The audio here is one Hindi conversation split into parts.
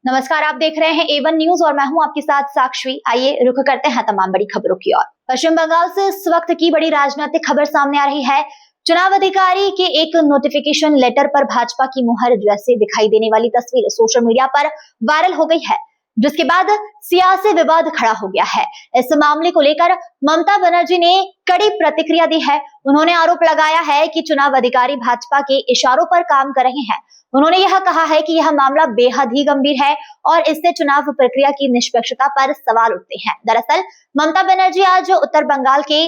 नमस्कार, आप देख रहे हैं A1 न्यूज और मैं हूं आपके साथ साक्षी। आइए रुख करते हैं तमाम बड़ी खबरों की ओर। पश्चिम बंगाल से इस वक्त की बड़ी राजनीतिक खबर सामने आ रही है। चुनाव अधिकारी के एक नोटिफिकेशन लेटर पर भाजपा की मुहर जैसे दिखाई देने वाली तस्वीर सोशल मीडिया पर वायरल हो गई है, जिसके बाद सियासी विवाद खड़ा हो गया है। इस मामले को लेकर ममता बनर्जी ने कड़ी प्रतिक्रिया दी है। उन्होंने आरोप लगाया है कि चुनाव अधिकारी भाजपा के इशारों पर काम कर रहे हैं। उन्होंने यह कहा है कि यह मामला बेहद ही गंभीर है और इससे चुनाव प्रक्रिया की निष्पक्षता पर सवाल उठते हैं। दरअसल ममता बनर्जी आज उत्तर बंगाल के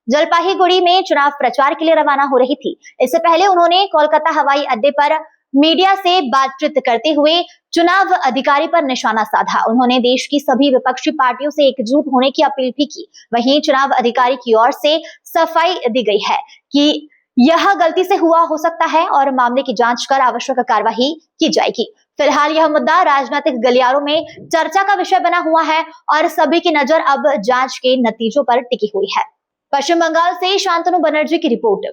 जलपाईगुड़ी में चुनाव प्रचार के लिए रवाना हो रही थी। इससे पहले उन्होंने कोलकाता हवाई अड्डे पर मीडिया से बातचीत करते हुए चुनाव अधिकारी पर निशाना साधा। उन्होंने देश की सभी विपक्षी पार्टियों से एकजुट होने की अपील भी की। वहीं चुनाव अधिकारी की ओर से सफाई दी गई है कि यह गलती से हुआ हो सकता है और मामले की जांच कर आवश्यक कार्यवाही की जाएगी। फिलहाल यह मुद्दा राजनीतिक गलियारों में चर्चा का विषय बना हुआ है और सभी की नजर अब जांच के नतीजों पर टिकी हुई है। पश्चिम बंगाल से शांतनु बनर्जी की report.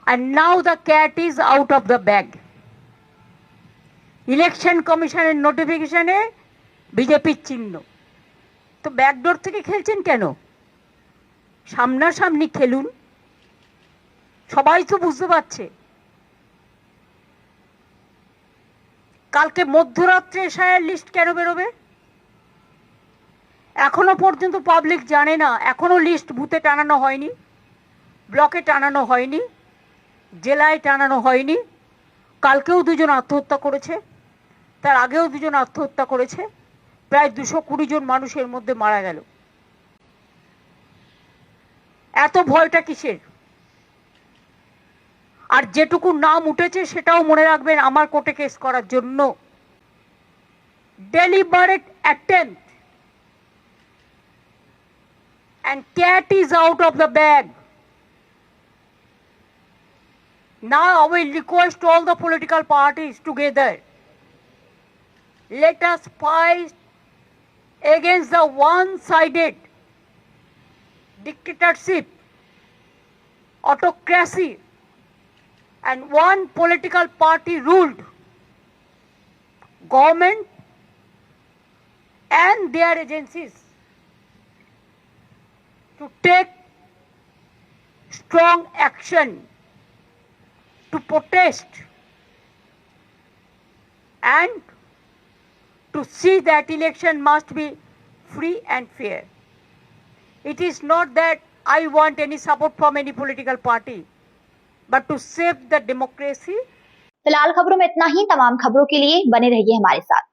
And now the cat is out of the bag. Election কমিশনের নোটিফিকেশনে বিজেপির চিহ্ন, তো ব্যাকডোর থেকে খেলছেন কেন? সামনাসামনি খেলুন, সবাই তো বুঝতে পারছে। কালকে মধ্যরাত্রে এসআইআর লিস্ট কেন বেরোবে? এখনো পর্যন্ত পাবলিক জানে না। এখনো লিস্ট বুথে টানানো হয়নি, ব্লকে টানানো হয়নি, জেলায় টানানো হয়নি। কালকেও দুজন আত্মহত্যা করেছে, তার আগেও দুজন আত্মহত্যা করেছে। প্রায় 220 জন মানুষের মধ্যে মারা গেল। এত ভয়টা কিসের? আর যেটুকু নাম উঠেছে সেটাও মনে রাখবেন আমার কোর্টে কেস করার জন্য। Deliberate attempt and cat is out of the bag. Now I will request all the political parties together, let us fight against the one-sided dictatorship, autocracy and one political party ruled government and their agencies to take strong action to protest and to see that election must be free and fair. It is not that I want any support from any political party, but to save the democracy. फिलहाल खबरों में इतना ही। तमाम खबरों के लिए बने रहिए हमारे साथ।